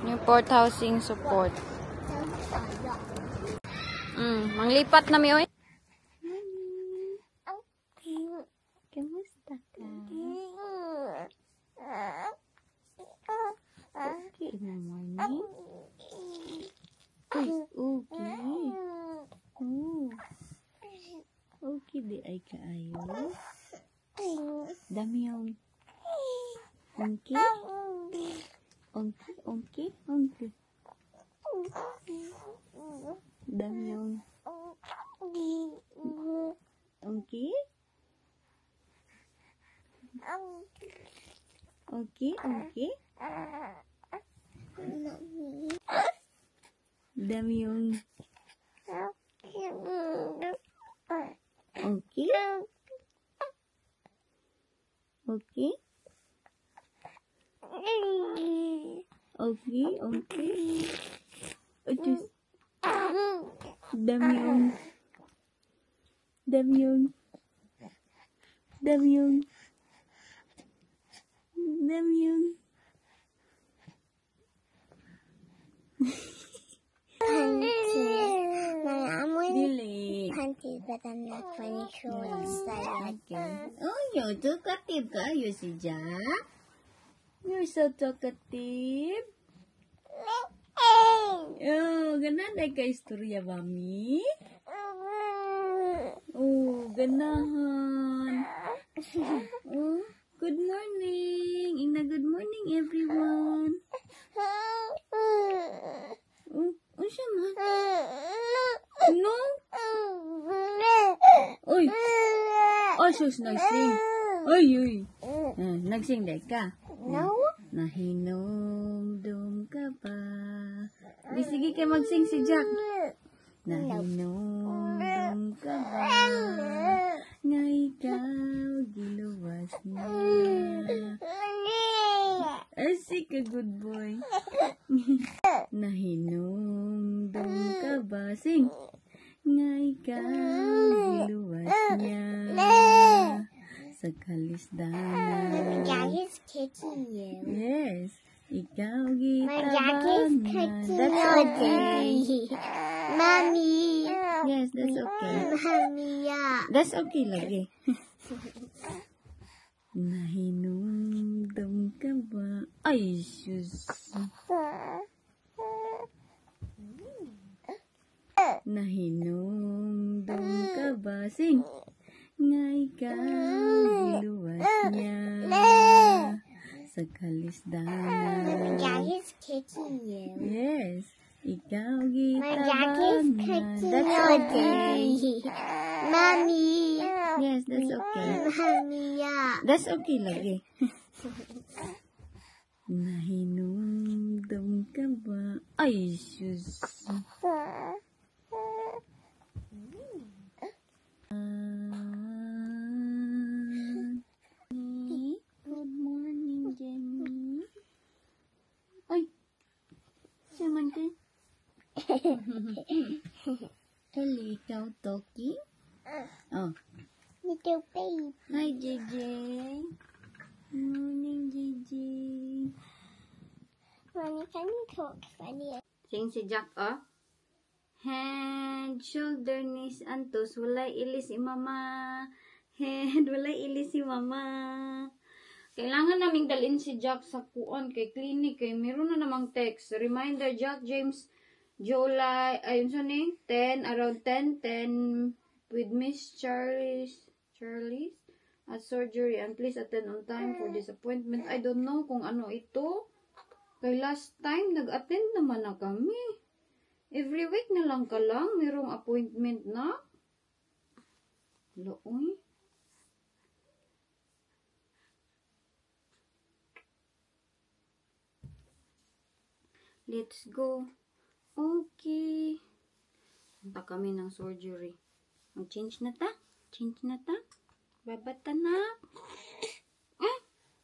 Newport Housing Support. Manglipat na mi, oy. Kamusta ka? Okay naman eh. Uy, okay. Oh. Okay di ay kaayo. Dami yung okay. Okay. Dami yung okay. Okay. Dami yung okay. Okay. Okay. Dami yung Dili. Panty, but I'm not funny shorts. Oh, you're talkative kayo si Jack. You're so talkative. Oh, ganahan ka istorya, mami. Oh, ganahan. Oh, good morning. Good morning, everyone. Oh, siya man. No? Uy. Oh, sus, nagsing. Uy. Nagsing dahil ka. No? Nahinomdom ka ba? Sige kayo magsing si Jack. Nahinomdom ka ba? Nga ikaw giluwas na. Asik ka, good boy. Nahinomdom ka ba? Sing. Nga ikaw giluwas niya. Sa kalisdanan. Jack is kicking you. Yes. Ikaw My Jack is gitabang na. kicking That's you. okay. Mommy. Yes, that's okay. Mommy, yeah. That's okay lagi. Nahinumdum ka ba? Ay, sus. Nahinumdum ka ba? Sing. Nga ikaw giluwas niya. Sa kalisdanan. Jack is kicking you. Yes. Ikaw My Jack is gitabang na. kicking That's you. okay. Mommy. Yes, that's okay. Mommy, yeah. That's okay lagi. Nahinumdum ka ba? Ay, sus. Good morning, Jenny. Ay, siya man din. Hello, ikaw, Toki. Oh. Little baby. Hi, JJ. Morning, JJ. Mommy, can you talk funny? Sing si Jack, oh. Head, shoulder, knees, and toes. Walay ilis si mama. Head, walay ilis si mama. Kailangan naming dalhin si Jack sa kuon kay clinic kay meron na namang text. Reminder, Jack, James, July, ayun sa ni, 10, around 10 with Miss Charlie's at surgery and please attend on time for this appointment. I don't know kung ano ito. Kay last time, nag-attend naman na kami. Every week na lang ka lang, mayroong appointment na. Looy. Let's go. Okay. Punta kami ng surgery. Mag-change na ta? Babata na.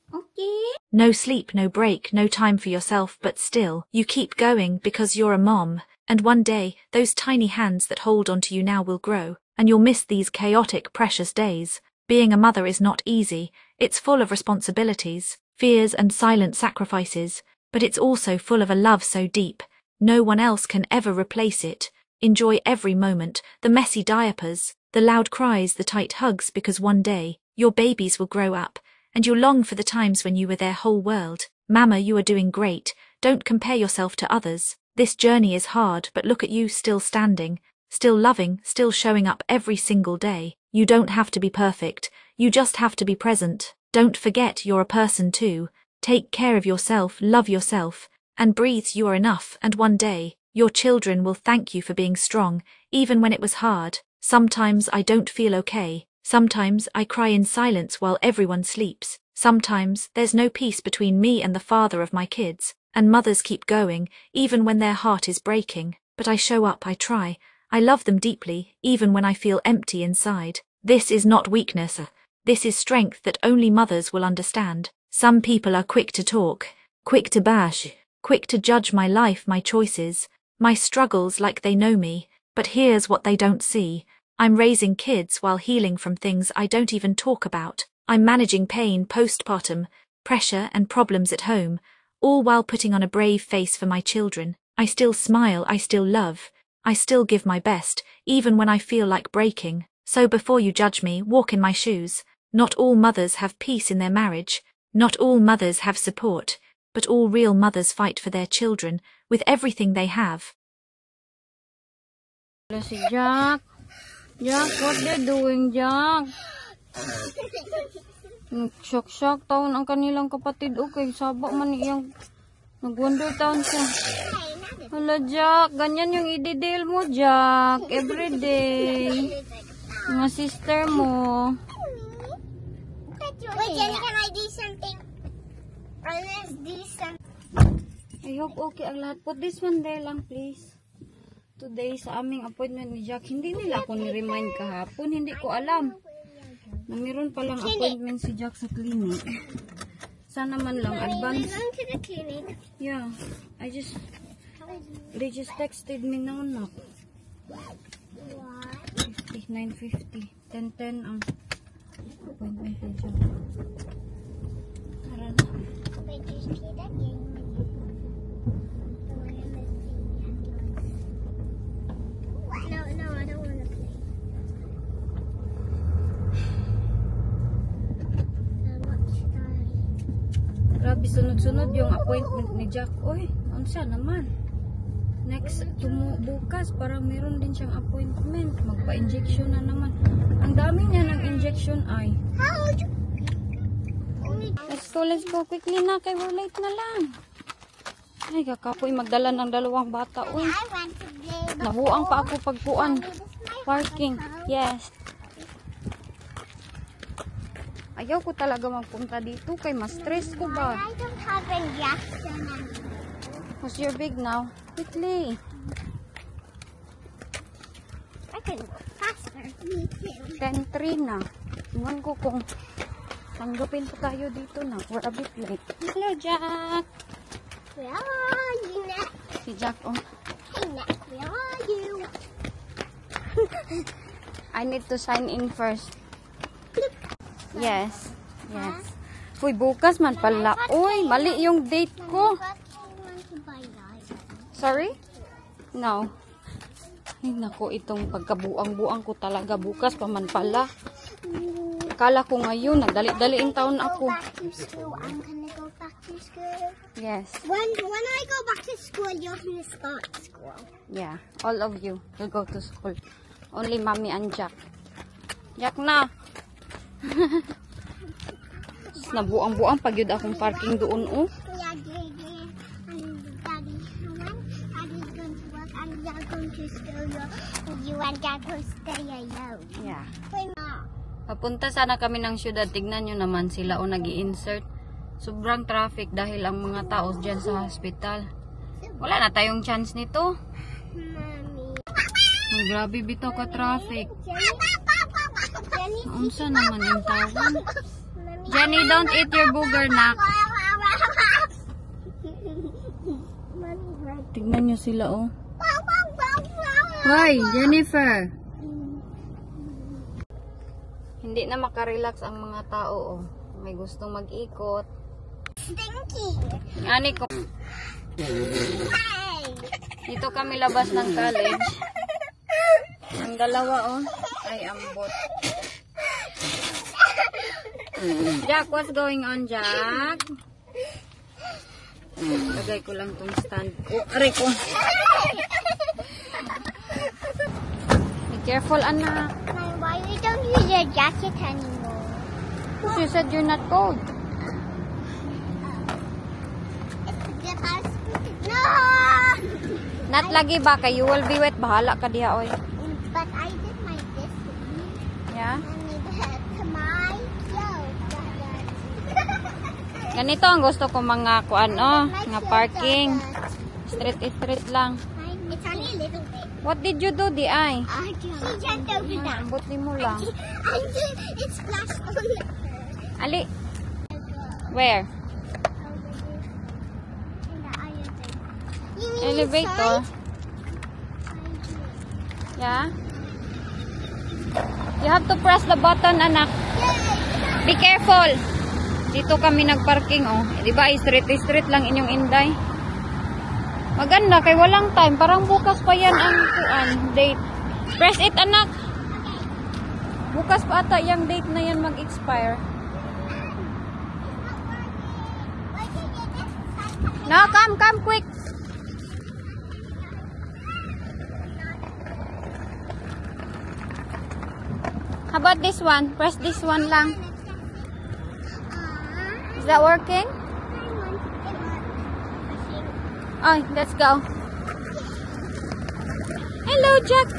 Okay. No sleep, no break, no time for yourself, but still, you keep going because you're a mom, and one day, those tiny hands that hold onto you now will grow, and you'll miss these chaotic, precious days. Being a mother is not easy, it's full of responsibilities, fears and silent sacrifices, but it's also full of a love so deep, no one else can ever replace it. Enjoy every moment, the messy diapers, the loud cries, the tight hugs, because one day, your babies will grow up, and you'll long for the times when you were their whole world. Mama, you are doing great. Don't compare yourself to others. This journey is hard, but look at you, still standing, still loving, still showing up every single day. You don't have to be perfect. You just have to be present. Don't forget you're a person too. Take care of yourself, love yourself, and breathe. You are enough, and one day, your children will thank you for being strong, even when it was hard. Sometimes I don't feel okay. Sometimes I cry in silence while everyone sleeps. Sometimes there's no peace between me and the father of my kids. And mothers keep going, even when their heart is breaking. But I show up, I try. I love them deeply, even when I feel empty inside. This is not weakness. This is strength that only mothers will understand. Some people are quick to talk, quick to bash, quick to judge my life, my choices, my struggles like they know me. But here's what they don't see. I'm raising kids while healing from things I don't even talk about. I'm managing pain, postpartum, pressure and problems at home, all while putting on a brave face for my children. I still smile, I still love, I still give my best, even when I feel like breaking. So before you judge me, walk in my shoes. Not all mothers have peace in their marriage. Not all mothers have support, but all real mothers fight for their children with everything they have. Si Jack. Jack, what they doing, Jack? Shock taon ang kanilang kapatid. Okay, saba man iyang nag-wonder taon siya. Hala, Jack, ganyan yung i-deal mo, Jack. Everyday. Mga sister mo. Wait, Jenny, can I do something? Or let's do something. I hope okay ang lahat. Put this one there lang, please. Today, sa aming appointment ni Jack, hindi nila ako ni-remind kahapon. Hindi ko alam na meron palang appointment si Jack sa clinic. Sana man lang advance. Going to the clinic. Yeah, they just texted me now na. 9:50. 10:10 ang appointment ni Jack. Tara na. Wait, just play that game with you. No, I don't want to play. Grabe, sunod-sunod yung appointment ni Jack. Oy, ano siya naman? Next, bukas, parang meron din siyang appointment. Magpa-injection na naman. Ang dami niya ng injection ay. Let's go quickly na. Kay we're late na lang. Ay, kakapoy magdala ng dalawang bata. Uy, I want to play. nabuang pa ako pagpuan. Parking. Yes. Ayaw ko talaga magpunta dito kay mas stress ko ba. I don't have injection. What's your big now? Quickly. I can go faster. Me too. 10:03 na. Iwan ko kung tanggapin pa tayo dito na. We're a bit late. Hello, Jack. Where are you, Nick? Si Jack, oh. Hey, Nick, where are you? I need to sign in first. Yes. Yes. Uy, bukas man pala. Uy, mali yung date ko. What do you want to buy, guys? Sorry? No. Ay, naku, itong pagkabuang-buang ko talaga. Bukas pa man pala. Akala ko ngayon, nagdali-daliin taon ako. Back to school. I'm gonna go back to school. Yes. When I go back to school, you're gonna start school. Yeah. All of you will go to school. Only Mommy and Jack. Jack na. Nabuang-buang pag yun akong parking doon, oh. Yeah, Daddy and Daddy. Daddy's going to work and you're going to school. You and Dad will stay alone. Yeah. Wait, Mom. Papunta sana kami ng syudad. Tignan nyo naman sila o nag-i-insert. Sobrang traffic dahil ang mga tao dyan sa hospital. Wala na tayong chance nito. Mommy. Ay, grabe bitaw ka traffic. Jenny. Unsa naman yung tawon? Jenny, don't eat your booger, nak. Tignan nyo sila, oh. Hoy, Jennifer. Hindi na makarelax ang mga tao, oh. May gustong mag-ikot. Stinky. Ani ko. Hey. Dito kami labas ng college. Ang dalawa, oh. Ay, ambot. Jack, what's going on, Jack? Lagay ko lang tong stand. Oh, aray ko. Be careful, anak. Mom, why we don't use your jacket anymore? She said you're not cold. Because no. Not lagi ba kay you will be wet. Bahala ka diha, oy. But I did my this. Yeah? I need my clothes. Ganito ang gusto ko mga kuan, oh. Nga parking. Street lang. It's only a little bit. What did you do, di ay? She jumped over that. Ambot ni mo lang. It splashed on the Ali. Where? Elevator. Yeah? You have to press the button, anak. Be careful. Dito kami nagparking, oh. Di ba, street lang inyong inday. Maganda, kay walang time. Parang bukas pa yan ang date. Press it, anak. Bukas pa ata yung date na yan mag-expire. No, come quick. How about this one? Press this one lang. Is that working? Oh, let's go. Hello, Jack.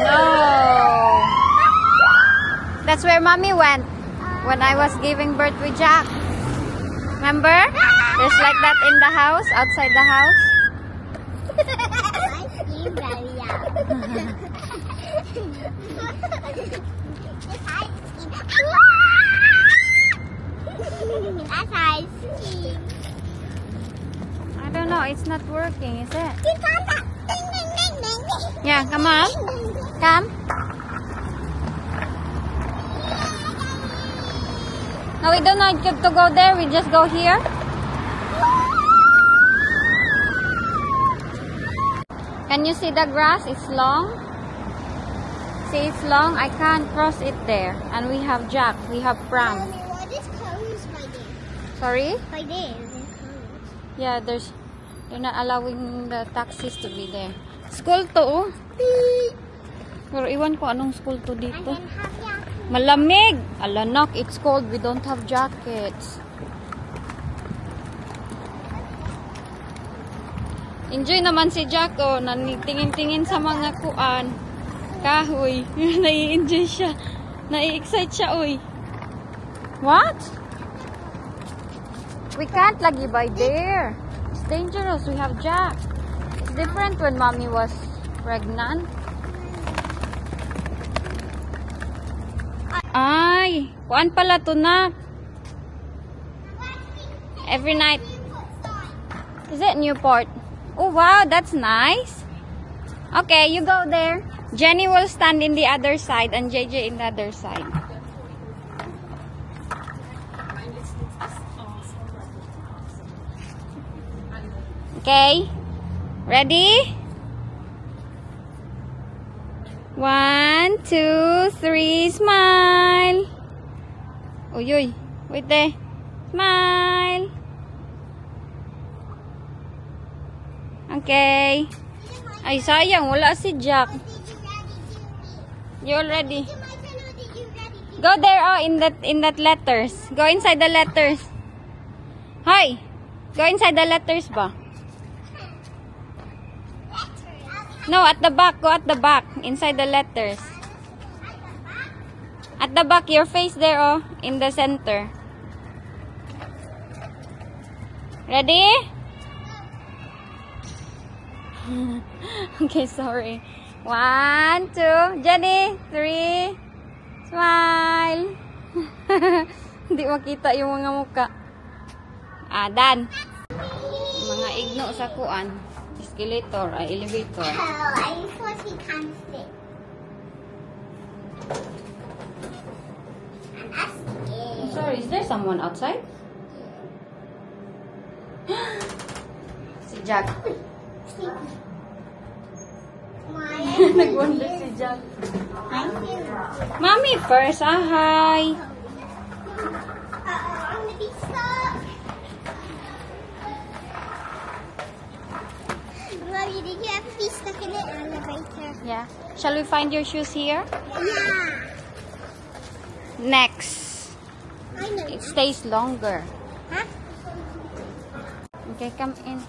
No. That's where Mommy went when I was giving birth with Jack. Remember? There's like that in the house, outside the house. That's ice cream. I don't know, it's not working, is it? You got that. Ding, ding, ding, ding, ding. Yeah, come on. Come. No, we don't need to go there. We just go here. Can you see the grass? It's long. See, it's long. I can't cross it there. And we have Jack. We have Pram. Mommy, what is closed by there? Sorry? By there, it's closed. Yeah, they're not allowing the taxis to be there. School to, oh. Pero iwan ko anong school to And dito. then have ya. Malamig! Alanak, it's cold. We don't have jackets. Enjoy naman si Jack, oh. Tingin-tingin sa mga kuan. Kahoy. Nai-enjoy siya. Nai-excite siya, oy. What? We can't lagi by there. It's dangerous. We have Jack. It's different when Mommy was pregnant. Ay, kuan pala to na. Every night. Is it Newport? Oh wow, that's nice. Okay, you go there. Jenny will stand in the other side and JJ in the other side. Okay, ready? 1, 2, 3, smile. Uy, wait there. Smile. Okay. Ay, sayang. Wala si Jack. You already? Go there, oh, in that letters. Go inside the letters. Hi. Go inside the letters ba? No, at the back. Go at the back. Inside the letters. At the back, your face there, oh. In the center. Ready? Okay, sorry. 1, 2. Jenny. 3. Smile. Hindi makita yung mga muka. Done. Mga igno sa kuan. Escalator, elevator. Oh, I thought he can't sit. Is there someone outside? Si Jack. Nag-wonder si Jack. Mommy first. Ah, hi. I'm gonna be stuck. Mommy, did you ever be stuck in an elevator? Yeah. Shall we find your shoes here? Yeah. Next. I know. It stays longer. Huh? Okay, come in.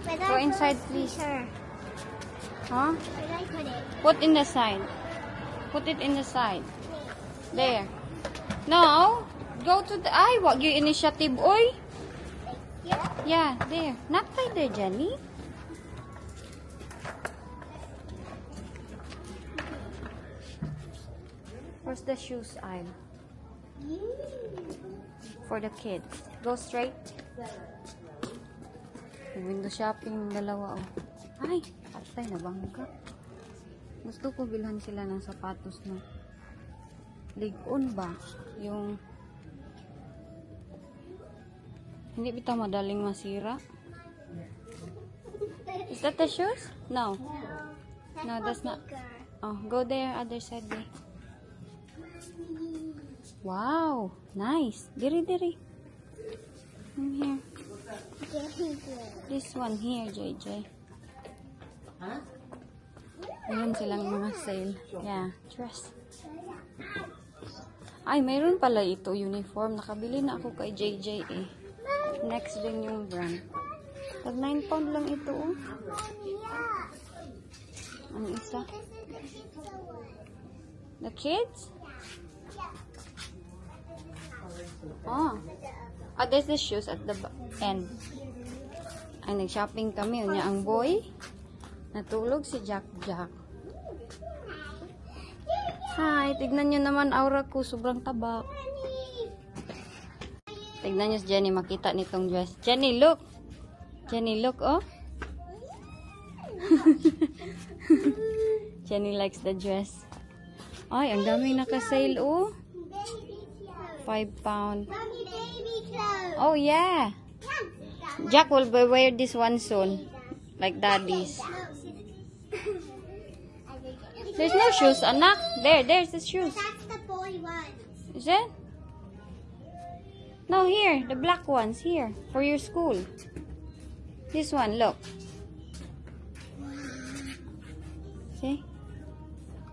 Where Go inside, please. Sure. Huh? Where I put it? Put in the side. Put it in the side. There. No. Go to the... Ay, wag yung initiative, oy. Yeah. Yeah, there. Not right there, Jenny. Where's the shoes aisle? For the kids. Go straight. Window shopping, dalawa, oh. Ay, patay na bangka. Gusto ko bilhan sila ng sapatos na ligon ba? Yung hindi bitaw madaling masira. Is that the shoes? No. No, that's not. Oh, go there, other side there. Wow, nice. Diri. Come here. This one here, JJ. Ayan silang mga sale. Yeah, dress. Ay, mayroon pala ito, uniform. Nakabili na ako kay JJ eh. Next din yung brand. Tag 9 pound lang ito oh. Ang isa. The kids? Oh. Oh, there's the shoes at the end. Ay, nag-shopping kami. Unya ang boy. Natulog si Jack. Hi, tignan nyo naman aura ko. Sobrang taba. Tignan nyo si Jenny. Makita nitong dress. Jenny, look. Jenny, look, oh. Jenny likes the dress. Ay, ang daming naka-sale, oh. 5 pound. Mommy, baby clothes. Oh, yeah. Jack will wear this one soon. Like daddy's. There's no shoes, anak. There's the shoes. That's the boy one. Is it? No, here. The black ones. Here. For your school. This one, look. See?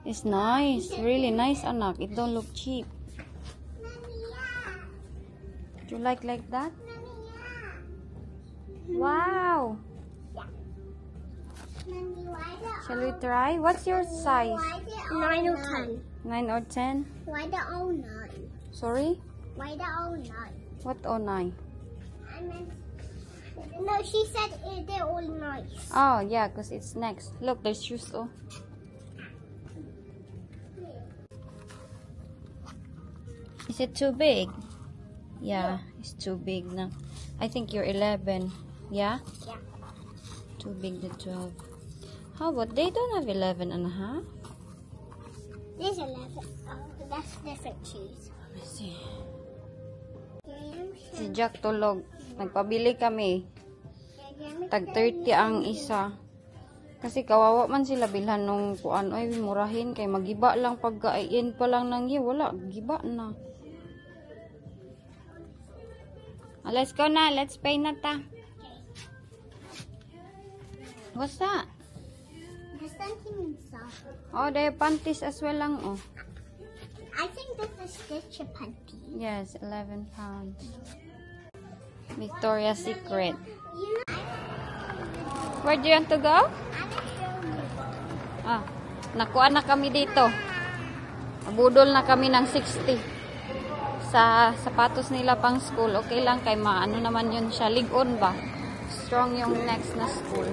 It's nice. Really nice, anak. It don't look cheap. Do you like that? Wow. Shall we try? What's your size? 9 or 10. 9 or 10? Why the 09? Sorry? Why the 09? What 09? I meant, no, she said they're all nice. Oh, yeah, because it's next. Look, there's shoes, oh. Is it too big? Yeah, it's too big now. I think you're 11. Yeah? Yeah. Too big the 12. How about they don't have 11 and a half? There's 11. Oh, that's different shoes. Let me see. Si Jack tulog. Nagpabili kami. Tag 30 ang isa. Kasi kawawa man sila bilhan nung kuan. Ay, murahin. Kay magiba lang pagka-in pa lang nang wala. Giba na. Let's go na. Let's pay na ta. What's that? There's something inside. Oh, there are panties as well lang, oh. I think this is stitch a panty. Yes, 11 pounds. Victoria's Secret. You know, Where do you want to go? I'm gonna show you. Ah, nakuha na kami dito. Budol na kami ng 60. Sa sapatos nila pang school. Okay lang kay maano naman yun siya. Ligon ba? Strong yung next na school.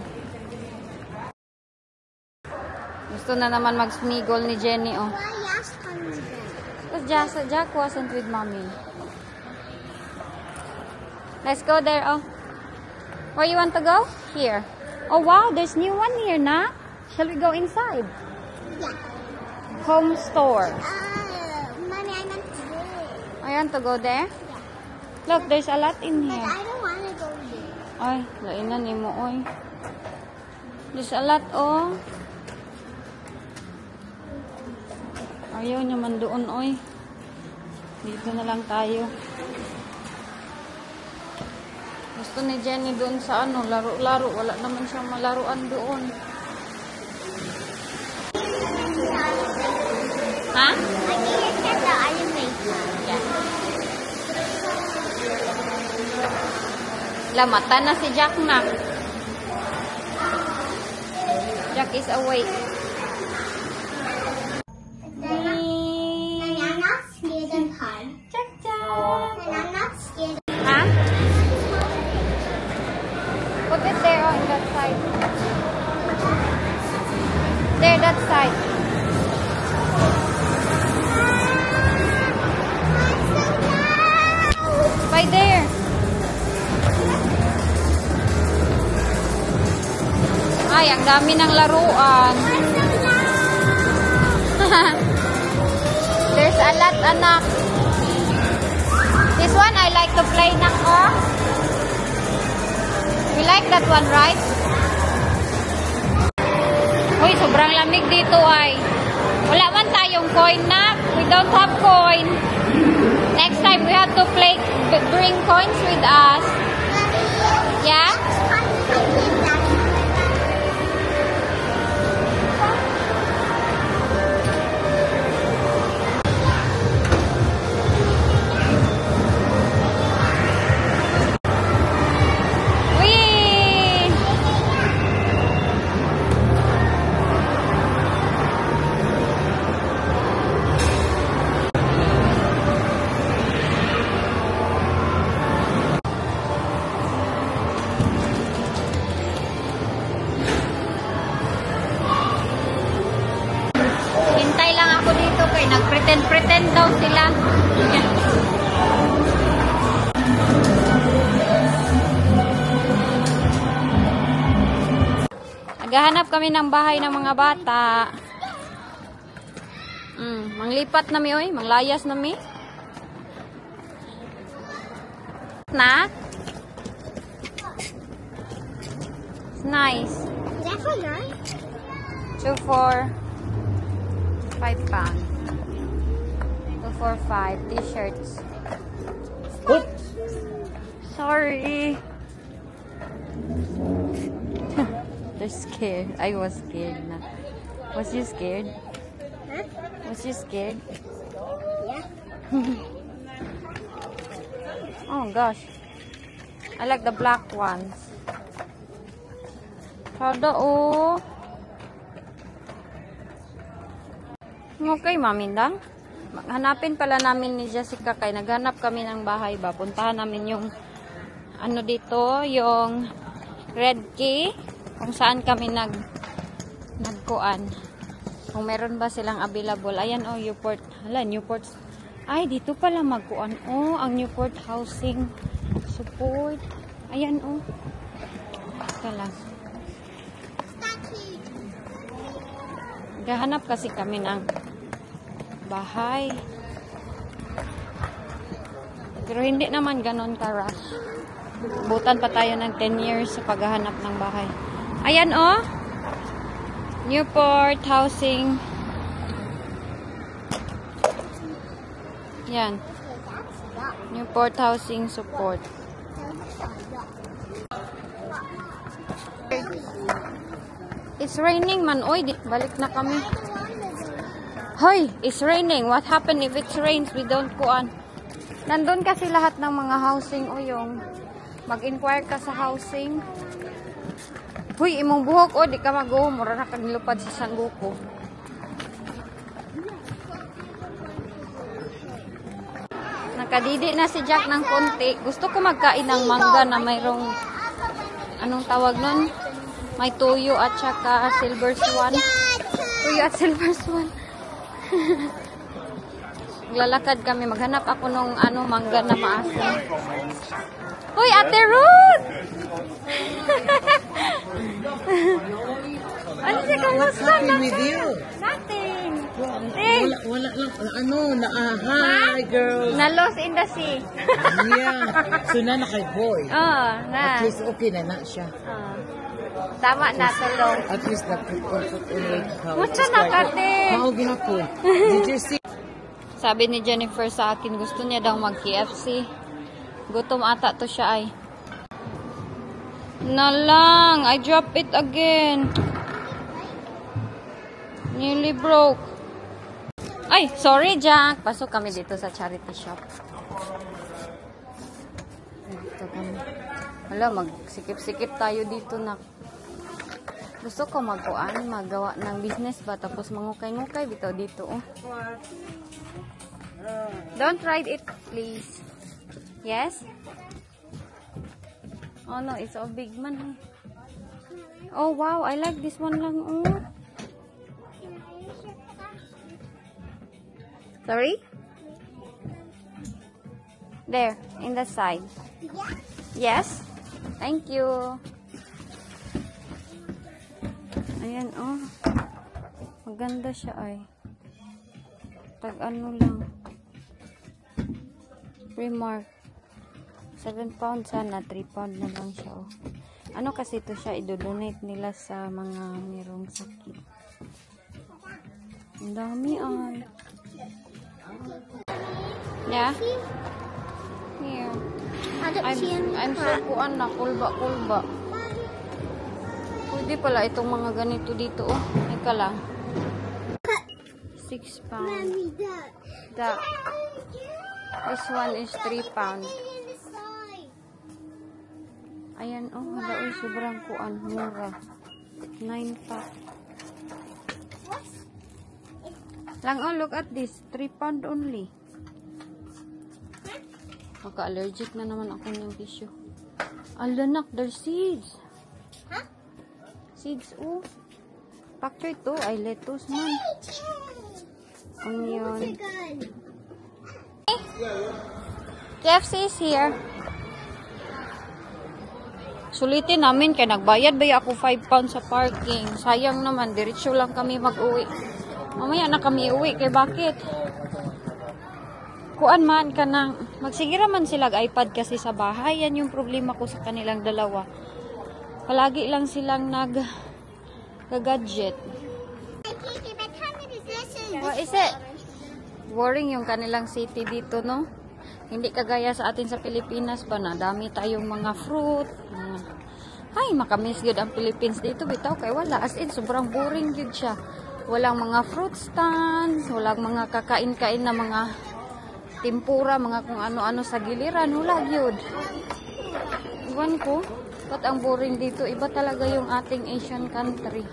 Gusto na naman mag-smigol ni Jenny, oh. Why yes, comes then? Because Jack wasn't with mommy. Let's go there, oh. Where you want to go? Here. Oh, wow, there's new one here, na? Shall we go inside? Yeah. Home store. Mommy, I meant to. You want to go there? Look, there's a lot in But here. I don't want to go there. Ay, lainan ni mo, oy. There's a lot, oh. Ayaw naman doon, oy. Dito na lang tayo. Gusto ni Jenny doon sa ano, laro-laro. Wala naman siyang malaruan doon. Ha? I can get the animation. Yeah. Lamatan na si Jack na. Jack is awake. And I'm not scared of hard. Jack, Jack. And I'm not scared of Ha? Put it there on that side. There, that side. By there. Ay, ang dami ng laruan. There's a lot, anak. This one, I like to play ng oh. You like that one, right? Uy, sobrang lamig dito ay. Wala man tayong coin na. We don't have coin. Next time, we have to play, bring coins with us. Yeah? Whee! Hintay lang ako dito kay nagpretend-pretend daw sila. Naghahanap kami ng bahay ng mga bata. Manglipat na mi oy, manglayas na mi. Na? It's nice. Is that for nice? 2 for 5 pound. 2 for 5 t-shirts. Sorry. They're scared. I was scared na. Was you scared? Huh? Was you scared? Yeah. Oh gosh. I like the black ones. Sada oh. Okay, mamindang. Hanapin pala namin ni Jessica kay naghanap kami ng bahay ba. Puntahan namin yung ano dito, yung Red Key kung saan kami nagkuan. Kung meron ba silang available. Ayan oh, Newport. Hala, Newport. Ay, dito pala magkuan. Oh, ang Newport Housing Support. Ayan oh. Ito lang. Gahanap kasi kami ng bahay. Pero hindi naman ganon ka-rush. Butan pa tayo ng 10 years sa paghahanap ng bahay. Ayan oh. Newport Housing. Yan. Newport Housing Support. It's raining man. Oy, balik na kami. Hoy, it's raining. What happened if it rains? We don't kuan. Nandun kasi lahat ng mga housing o yung mag-inquire ka sa housing. Huy, imong buhok o di ka mag-go. Mura na kang nilupad sa sangguko. Nakadidi na si Jack ng konti. Gusto ko magkain ng mangga na mayroong anong tawag nun? May tuyo at saka silver swan. Tuyo at silver swan. Lalakad kami. Maghanap ako nung ano, mangga na maasim. Uy, Ate Ruth! Ano siya? Kamusta na? Nothing. something. Wala lang. Hi, girls. Na-lost in the sea. Yeah. So, na kay boy. Oh, At na. least, okay na siya. Oh. Tama na, tulong. At least, na-put in like how. Mucha na kate. Maugin ako. Did you see? Sabi ni Jennifer sa akin, gusto niya daw mag-KFC. Gutom ata to siya ay. Na lang, I dropped it again. Nearly broke. Ay, sorry Jack. Pasok kami dito sa charity shop. Dito kami. Hala, magsikip-sikip tayo dito na. Gusto ko magawa ng business ba? Tapos mangukay-ngukay bitaw dito. Oh. Don't ride it, please. Yes? Oh no, it's a big man. Oh wow, I like this one lang. Oh. Sorry? There, in the side. Yes? Thank you. Ayan, oh. Maganda siya ay. Tag ano lang. Primark. 7 pounds sana. 3 pound na lang siya, oh. Ano kasi ito siya, idodonate nila sa mga mayroong sakit. Ang dami ay. Yeah? Here. I'm so kuan na. Kulba. Pwede pala itong mga ganito dito, oh. Ika lang. 6 pounds. That. This one is 3 pounds. Ayan, oh. Hala, oh. Sobrang kuan. Mura. 9 pack. Lang, oh. Look at this. 3 pound only. Maka-allergic na naman ako ng tissue. Alanak, there's seeds. Huh? Seeds, oh. Factor ito ay lettuce man. Onion. KFC is here. Sulitin namin kaya nagbayad ba ako 5 pounds sa parking. Sayang naman, diretso lang kami mag-uwi. Mamaya na kami uwi, kaya bakit? Kuan man ka nang magsigira man sila iPad kasi sa bahay. Yan yung problema ko sa kanilang dalawa. Palagi lang silang gadget. What is it? Boring yung kanilang city dito, no? Hindi kagaya sa atin sa Pilipinas ba na dami tayong mga fruit. Ay, makamiss yun ang Philippines dito. Bitaw kay wala. As in, sobrang boring yun siya. Walang mga fruit stands. Walang mga kakain-kain na mga tempura, mga kung ano-ano sa giliran. Wala yun. Iwan ko. Ba't ang boring dito? Iba talaga yung ating Asian country.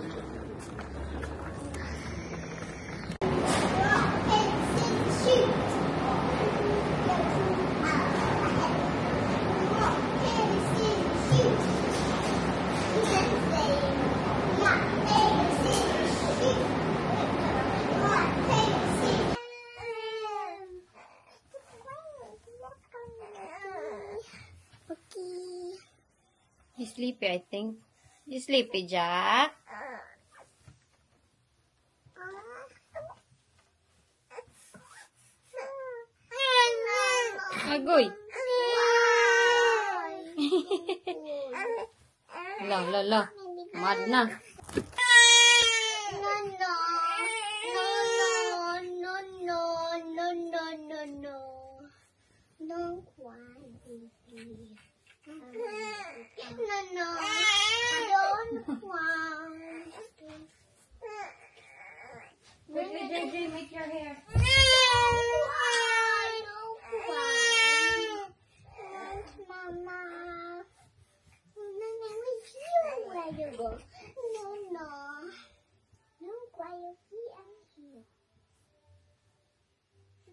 He's sleepy, I think. You sleepy, Jack? Agoy. La. Mad na. No, why, baby? No, don't want. JJ, make your hair. Mama. With you, where you go? No. Don't cry, I'm here.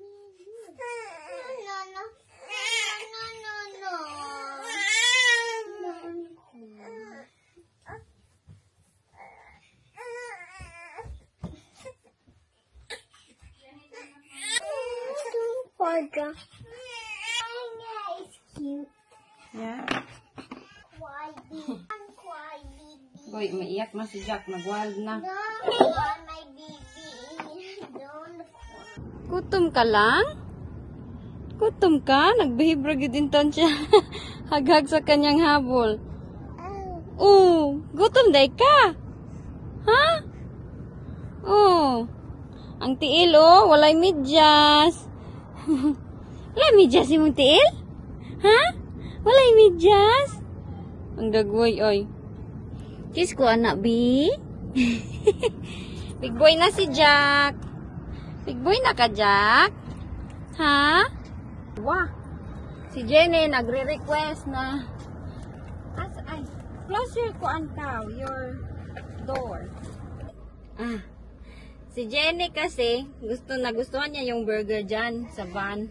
No. Forga. It's cute. Yeah. Quiet. Goy, maiyak na si Jack. Nag-wild na. No, I want my baby. Don't Gutom ka lang? Gutom ka? Nagbehibra din ton siya. Haghag sa kanyang habol. Gutom day ka? Ha? Ang tiil walay medyas. Walay medyas imong tiil? Ha? Walay medyas? Ang gagway, oy. Kiss ko, anak, B. Big boy na si Jack. Big boy na ka, Jack? Ha? Wah. Si Jenny nagre-request na close your your door. Si Jenny kasi gustuhan niya yung burger dyan sa van.